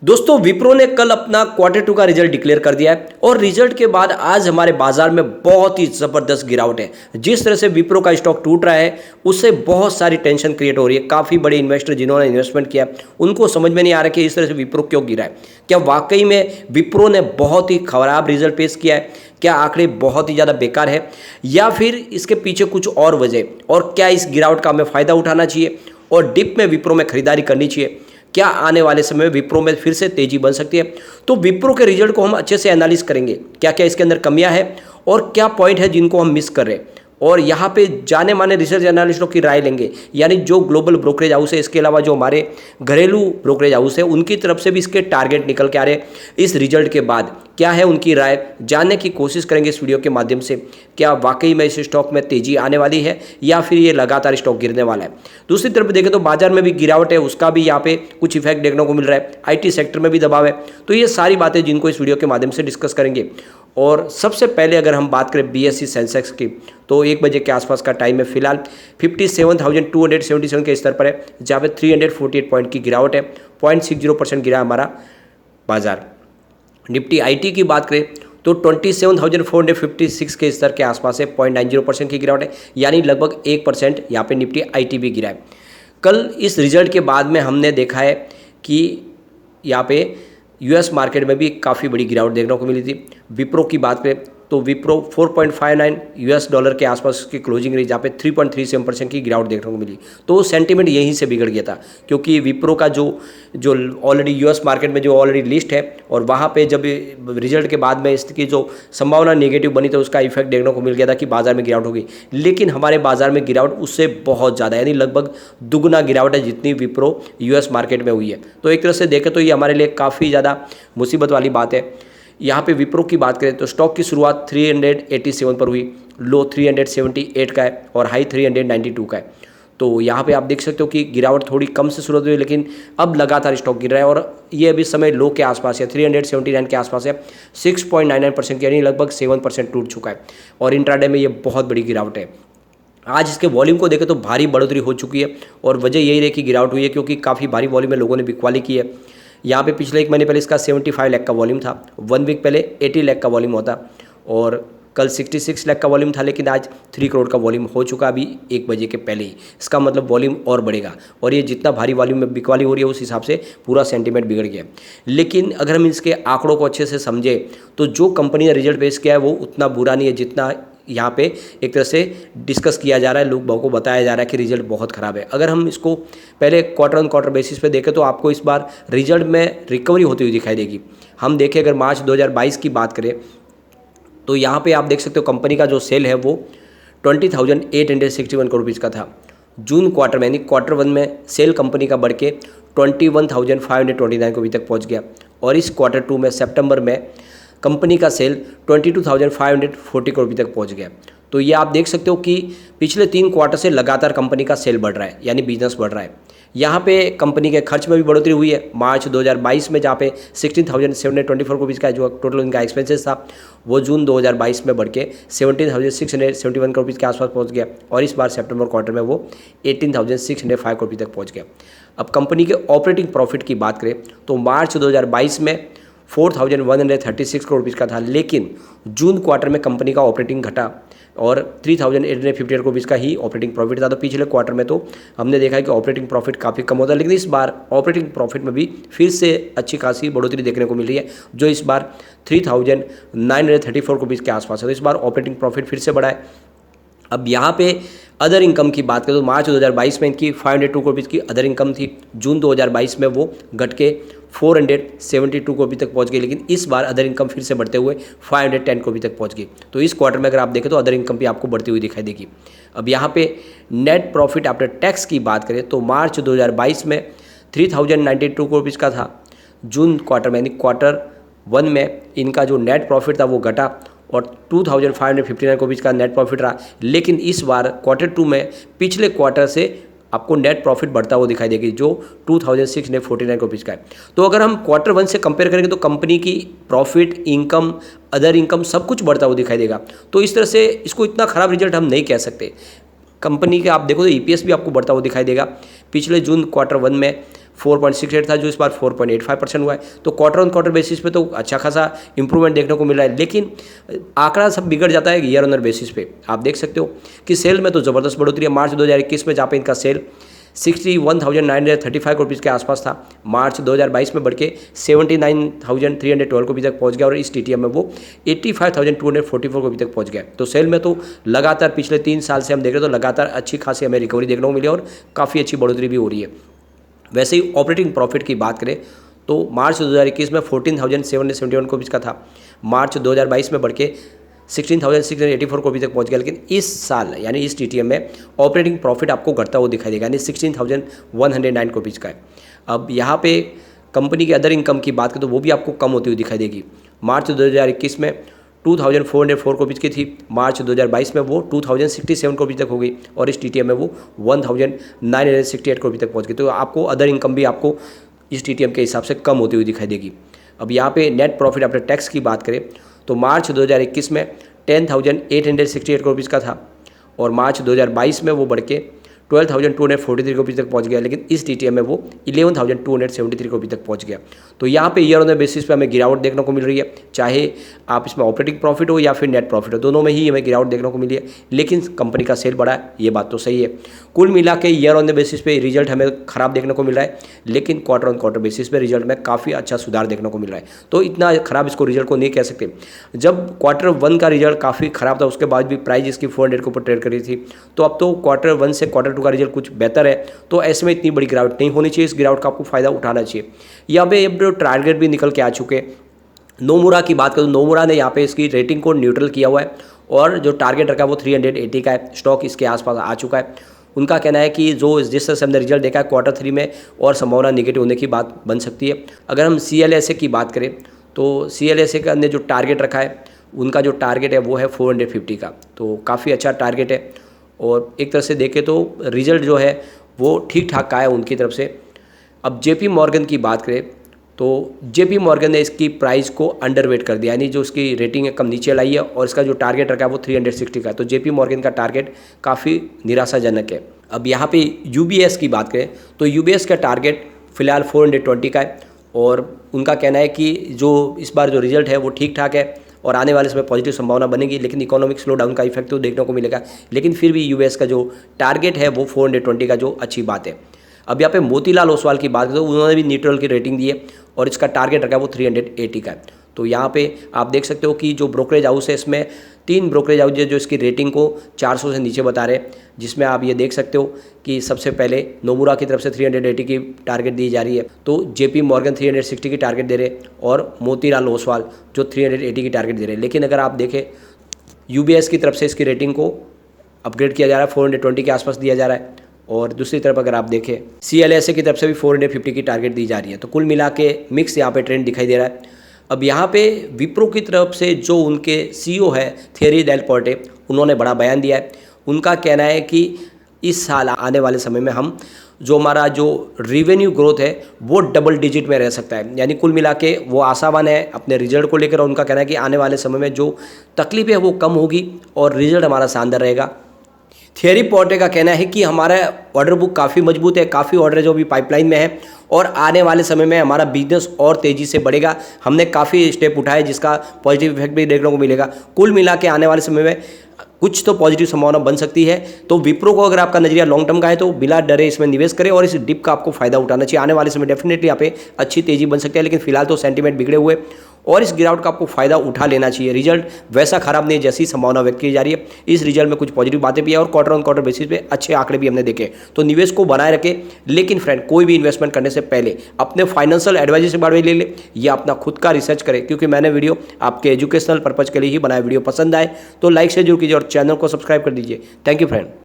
दोस्तों विप्रो ने कल अपना क्वार्टर टू का रिजल्ट डिक्लेयर कर दिया है और रिजल्ट के बाद आज हमारे बाजार में बहुत ही जबरदस्त गिरावट है। जिस तरह से विप्रो का स्टॉक टूट रहा है उससे बहुत सारी टेंशन क्रिएट हो रही है। काफ़ी बड़े इन्वेस्टर जिन्होंने इन्वेस्टमेंट किया उनको समझ में नहीं आ रहा कि इस तरह से विप्रो क्यों गिरा है। क्या वाकई में विप्रो ने बहुत ही खराब रिजल्ट पेश किया है? क्या आंकड़े बहुत ही ज़्यादा बेकार है या फिर इसके पीछे कुछ और वजह? और क्या इस गिरावट का हमें फ़ायदा उठाना चाहिए और डिप में विप्रो में खरीदारी करनी चाहिए? क्या आने वाले समय में विप्रो में फिर से तेजी बन सकती है? तो विप्रो के रिजल्ट को हम अच्छे से एनालिस करेंगे, क्या क्या इसके अंदर कमियां हैं और क्या पॉइंट है जिनको हम मिस कर रहे हैं। और यहाँ पे जाने माने रिसर्च एनालिस्टों की राय लेंगे, यानी जो ग्लोबल ब्रोकरेज हाउस है, इसके अलावा जो हमारे घरेलू ब्रोकरेज हाउस है, उनकी तरफ से भी इसके टारगेट निकल के आ रहे हैं। इस रिजल्ट के बाद क्या है उनकी राय जानने की कोशिश करेंगे इस वीडियो के माध्यम से। क्या वाकई में इस स्टॉक में तेजी आने वाली है या फिर ये लगातार स्टॉक गिरने वाला है? दूसरी तरफ देखें तो बाजार में भी गिरावट है, उसका भी यहाँ पे कुछ इफेक्ट देखने को मिल रहा है। आईटी सेक्टर में भी दबाव है। तो ये सारी बातें जिनको इस वीडियो के माध्यम से डिस्कस करेंगे। और सबसे पहले अगर हम बात करें बीएसई सेंसेक्स की, तो 1 बजे के आसपास का टाइम है। फिलहाल 57,277 के स्तर पर है, जहाँ पे 348 पॉइंट की गिरावट है। 0.60% गिरा हमारा बाजार। निफ्टी आईटी की बात करें तो 27,456 के स्तर के आसपास है। 0.90% की गिरावट है, यानी लगभग 1% यहाँ पे निफ्टी आईटी भी गिरा है। कल इस रिजल्ट के बाद में हमने देखा है कि यहाँ पे यूएस मार्केट में भी काफ़ी बड़ी गिरावट देखने को मिली थी। विप्रो की बात करें तो विप्रो 4.59 यूएस डॉलर के आसपास की क्लोजिंग रही, जहाँ पे 3.37% की गिरावट देखने को मिली। तो सेंटीमेंट यहीं से बिगड़ गया था, क्योंकि विप्रो का जो ऑलरेडी यूएस मार्केट में जो ऑलरेडी लिस्ट है, और वहाँ पे जब रिजल्ट के बाद में इसकी जो संभावना नेगेटिव बनी तो उसका इफेक्ट देखने को मिल गया था कि बाजार में गिरावट होगी। लेकिन हमारे बाजार में गिरावट उससे बहुत ज़्यादा, यानी लगभग दुगुना गिरावट है जितनी विप्रो यूएस मार्केट में हुई है। तो एक तरह से देखें तो ये हमारे लिए काफ़ी ज़्यादा मुसीबत वाली बात है। यहाँ पे विप्रो की बात करें तो स्टॉक की शुरुआत 387 पर हुई, लो 378 का है और हाई 392 का है। तो यहाँ पे आप देख सकते हो कि गिरावट थोड़ी कम से शुरुआत हुई, लेकिन अब लगातार स्टॉक गिर रहा है और ये अभी समय लो के आसपास है, 379 के आसपास है। 6.99% यानी लगभग 7% टूट चुका है और इंट्राडे में ये बहुत बड़ी गिरावट है। आज इसके वॉल्यूम को देखें तो भारी बढ़ोतरी हो चुकी है और वजह यही रही कि गिरावट हुई है, क्योंकि काफ़ी भारी वॉल्यूम में लोगों ने बिकवाली की है। यहाँ पे पिछले 1 महीने पहले इसका 75 लाख का वॉल्यूम था, 1 वीक पहले 80 लाख का वॉल्यूम होता और कल 66 लाख का वॉल्यूम था, लेकिन आज 3 करोड़ का वॉल्यूम हो चुका अभी 1 बजे के पहले ही। इसका मतलब वॉल्यूम और बढ़ेगा और ये जितना भारी वॉल्यूम में बिकवाली हो रही है उस हिसाब से पूरा सेंटीमेंट बिगड़ गया। लेकिन अगर हम इसके आंकड़ों को अच्छे से समझें तो जो कंपनी ने रिजल्ट पेश किया है वो उतना बुरा नहीं है जितना यहाँ पे एक तरह से डिस्कस किया जा रहा है, लोगों को बताया जा रहा है कि रिजल्ट बहुत ख़राब है। अगर हम इसको पहले क्वार्टर ऑन क्वार्टर बेसिस पे देखें तो आपको इस बार रिजल्ट में रिकवरी होती हुई दिखाई देगी। हम देखें अगर मार्च 2022 की बात करें तो यहाँ पे आप देख सकते हो कंपनी का जो सेल है वो 20,861 करोड़ रुपीज़ का था। जून क्वार्टर में यानी क्वार्टर 1 में सेल कंपनी का बढ़ के 21,529 करोड़ तक पहुँच गया और इस क्वार्टर 2 में सितंबर में कंपनी का सेल 22,540 करोड़ तक पहुंच गया। तो ये आप देख सकते हो कि पिछले 3 क्वार्टर से लगातार कंपनी का सेल बढ़ रहा है, यानी बिजनेस बढ़ रहा है। यहाँ पे कंपनी के खर्च में भी बढ़ोतरी हुई है। मार्च 2022 में जहाँ पे 16,724 करोड़ का जो टोटल इनका एक्सपेंसेस था वो जून 2022 में बढ़ के 17,671 करोड़ के आसपास पहुँच गया और इस बार सितंबर क्वार्टर में वो 18,605 करोड़ तक पहुँच गया। अब कंपनी के ऑपरेटिंग प्रॉफिट की बात करें तो मार्च 2022 में 4,136 करोड़ रुपीज़ का था, लेकिन जून क्वार्टर में कंपनी का ऑपरेटिंग घटा और 3,858 करोड़ रुपीज़ का ही ऑपरेटिंग प्रॉफिट था। तो पिछले क्वार्टर में तो हमने देखा है कि ऑपरेटिंग प्रॉफिट काफ़ी कम होता है, लेकिन इस बार ऑपरेटिंग प्रॉफिट में भी फिर से अच्छी खासी बढ़ोतरी देखने को मिल रही है, जो इस बार 3,934 करोड़ रुपीज़ के आसपास है। तो इस बार ऑपरेटिंग प्रॉफिट फिर से बढ़ा है। अब यहाँ पे अदर इनकम की बात करें तो मार्च 2022 में इनकी 502 करोड़ रुपीज़ की अदर इनकम थी, जून 2022 में वो घट के 472 करोड़ तक पहुंच गई, लेकिन इस बार अदर इनकम फिर से बढ़ते हुए 510 करोड़ तक पहुंच गई। तो इस क्वार्टर में अगर आप देखें तो अदर इनकम भी आपको बढ़ती हुई दिखाई देगी। अब यहाँ पे नेट प्रॉफिट आफ्टर टैक्स की बात करें तो मार्च 2022 में 3,092 करोड़ रुपीज़ का था, जून क्वार्टर में यानी क्वार्टर 1 में इनका जो नेट प्रॉफिट था वो घटा और 2,559 करोड़ का नेट प्रॉफिट रहा। लेकिन इस बार क्वार्टर 2 में पिछले क्वार्टर से आपको नेट प्रॉफिट बढ़ता हुआ दिखाई देगी, जो 2,649 करोड़ का है। तो अगर हम क्वार्टर 1 से कंपेयर करेंगे तो कंपनी की प्रॉफिट, इनकम, अदर इनकम सब कुछ बढ़ता हुआ दिखाई देगा। तो इस तरह से इसको इतना ख़राब रिजल्ट हम नहीं कह सकते। कंपनी के आप देखो तो ईपीएस भी आपको बढ़ता हुआ दिखाई देगा। पिछले जून क्वार्टर 1 में 4.68 था, जो इस बार 4.85% हुआ है। तो क्वार्टर ऑन क्वार्टर बेसिस पे तो अच्छा खासा इंप्रूवमेंट देखने को मिल रहा है, लेकिन आंकड़ा सब बिगड़ जाता है ईयर ऑन ईयर बेसिस पे। आप देख सकते हो कि सेल में तो ज़बरदस्त बढ़ोतरी है। मार्च 2021 में जहाँ पे इनका सेल 61,935 रुपीज़ के आसपास था, मार्च 2022 में बढ़ के 79,312 रुपये तक पहुंच गया, और इस TTM में वो 85,244 रुपये तक पहुंच गया। तो सेल में तो लगातार पिछले 3 साल से हम देख रहे हैं तो लगातार अच्छी खासी हमें रिकवरी देखने को मिली और काफ़ी अच्छी बढ़ोतरी भी हो रही है। वैसे ही ऑपरेटिंग प्रॉफिट की बात करें तो मार्च 2021 में 14,771 रुपीज़ का था, मार्च 2022 में बढ़ के 16,684 रुपये तक पहुंच गया। लेकिन इस साल यानी इस TTM में ऑपरेटिंग प्रॉफिट आपको घटता हुआ दिखाई देगा, यानी 16,109 रुपीज़ का है। अब यहाँ पे कंपनी के अदर इनकम की बात करें तो वो भी आपको कम होती हुई दिखाई देगी। मार्च 2021 में 2,404 रुपीज़ की थी, मार्च 2022 में वो 2,067 रुपये तक हो गई, और इस TTM में वो 1,968 रुपये तक पहुँच गई। तो आपको अदर इनकम भी आपको इस TTM के हिसाब से कम होती हुई दिखाई देगी। अब यहाँ पे नेट प्रॉफिट आफ्टर टैक्स की बात करें तो मार्च 2021 में 10,868 रुपीज़ का था, और मार्च 2022 में वो बढ़ के 12,243 रुपीज़ तक पहुंच गया। लेकिन इस TTM में वो 11,273 रुपये तक पहुंच गया। तो यहाँ पे ईयर ऑन ईयर बेसिस पे हमें गिरावट देखने को मिल रही है, चाहे आप इसमें ऑपरेटिंग प्रॉफिट हो या फिर नेट प्रॉफिट हो, दोनों में ही हमें गिरावट देखने को मिली है। लेकिन कंपनी का सेल बढ़ा है, ये बात तो सही है। कुल मिला के ईयर ऑन ईयर बेसिस पे रिजल्ट हमें खराब देखने को मिल रहा है, लेकिन क्वार्टर ऑन क्वार्टर बेसिस पे रिजल्ट में काफ़ी अच्छा सुधार देखने को मिल रहा है। तो इतना खराब इसको रिजल्ट को नहीं कह सकते। जब क्वार्टर 1 का रिजल्ट काफ़ी खराब था, उसके बाद भी प्राइस इसकी 400 के ऊपर ट्रेड करी थी, तो अब तो क्वार्टर 1 से क्वार्टर 2 का रिजल्ट कुछ बेहतर है, तो ऐसे में इतनी बड़ी गिरावट नहीं होनी चाहिए। इस गिरावट का आपको फायदा उठाना चाहिए। यहाँ पे अब टारगेट भी निकल के आ चुके हैं। नोमुरा की बात करूँ, नोमुरा ने यहाँ पे इसकी रेटिंग को न्यूट्रल किया हुआ है, और जो टारगेट रखा है वो 380 का है। स्टॉक इसके आसपास आ चुका है। उनका कहना है कि जो जिस तरह से हमने रिजल्ट देखा है क्वार्टर 3 में और संभावना नेगेटिव होने की बात बन सकती है। अगर हम CLSA की बात करें तो CLSA का ने जो टारगेट रखा है, उनका जो टारगेट है वो है 450 का, तो काफ़ी अच्छा टारगेट है। और एक तरह से देखें तो रिजल्ट जो है वो ठीक ठाक का है उनकी तरफ से। अब JP मॉर्गन की बात करें तो JP मॉर्गन ने इसकी प्राइस को अंडरवेट कर दिया, यानी जो उसकी रेटिंग है कम नीचे लाई है, और इसका जो टारगेट रखा है वो 360 का है। तो JP मॉर्गन का टारगेट काफ़ी निराशाजनक है। अब यहाँ पे UBS की बात करें तो UBS का टारगेट फिलहाल 420 का है, और उनका कहना है कि जो इस बार जो रिजल्ट है वो ठीक ठाक है और आने वाले समय पॉजिटिव संभावना बनेगी, लेकिन इकोनॉमिक स्लो डाउन का इफेक्ट तो देखने को मिलेगा। लेकिन फिर भी US का जो टारगेट है वो 420 का, जो अच्छी बात है। अब यहाँ पे मोतीलाल ओसवाल की बात करें तो उन्होंने भी न्यूट्रल की रेटिंग दी है, और इसका टारगेट रखा है वो 380 का है। तो यहाँ पे आप देख सकते हो कि जो ब्रोकरेज हाउस है, इसमें 3 ब्रोकरेज हाउस है जो इसकी रेटिंग को 400 से नीचे बता रहे हैं, जिसमें आप ये देख सकते हो कि सबसे पहले नोमुरा की तरफ से 380 की टारगेट दी जा रही है, तो JP मॉर्गन 360 की टारगेट दे रहे, और मोतीलाल ओसवाल जो 380 की टारगेट दे रहे हैं। लेकिन अगर आप देखें UBS की तरफ से इसकी रेटिंग को अपग्रेड किया जा रहा है, 420 के आसपास दिया जा रहा है, और दूसरी तरफ अगर आप देखें CLSA की तरफ से भी 450 की टारगेट दी जा रही है। तो कुल मिला के मिक्स यहाँ पे ट्रेंड दिखाई दे रहा है। अब यहाँ पे विप्रो की तरफ से जो उनके CEO है थियरी डेल पोर्टे, उन्होंने बड़ा बयान दिया है। उनका कहना है कि इस साल आने वाले समय में हम जो हमारा जो रेवेन्यू ग्रोथ है वो डबल डिजिट में रह सकता है, यानी कुल मिला के वो आशावान है अपने रिजल्ट को लेकर। उनका कहना है कि आने वाले समय में जो तकलीफ है वो कम होगी और रिजल्ट हमारा शानदार रहेगा। थियरी पोर्टे का कहना है कि हमारा ऑर्डर बुक काफ़ी मजबूत है, काफ़ी ऑर्डर जो भी पाइपलाइन में है, और आने वाले समय में हमारा बिजनेस और तेज़ी से बढ़ेगा। हमने काफ़ी स्टेप उठाए जिसका पॉजिटिव इफेक्ट भी देखने को मिलेगा। कुल मिला के आने वाले समय में कुछ तो पॉजिटिव संभावना बन सकती है। तो विप्रो को अगर आपका नजरिया लॉन्ग टर्म का है तो बिना डरे इसमें निवेश करें, और इस डिप का आपको फायदा उठाना चाहिए। आने वाले समय डेफिनेटली यहाँ पे अच्छी तेजी बन सकती है, लेकिन फिलहाल तो सेंटीमेंट बिगड़े हुए, और इस गिरावट का आपको फायदा उठा लेना चाहिए। रिजल्ट वैसा खराब नहीं जैसी संभावना व्यक्त की जा रही है। इस रिजल्ट में कुछ पॉजिटिव बातें भी है, और क्वार्टर ऑन क्वार्टर बेसिस पे अच्छे आंकड़े भी हमने देखे। तो निवेश को बनाए रखें, लेकिन फ्रेंड कोई भी इन्वेस्टमेंट करने से पहले अपने फाइनेंशियल एडवाइजर से बारे में ले ले, या अपना खुद का रिसर्च करें, क्योंकि मैंने वीडियो आपके एजुकेशनल पर्पज के लिए ही बनाया। वीडियो पसंद आए तो लाइक से जरूर कीजिए और चैनल को सब्सक्राइब कर दीजिए। Thank you friend.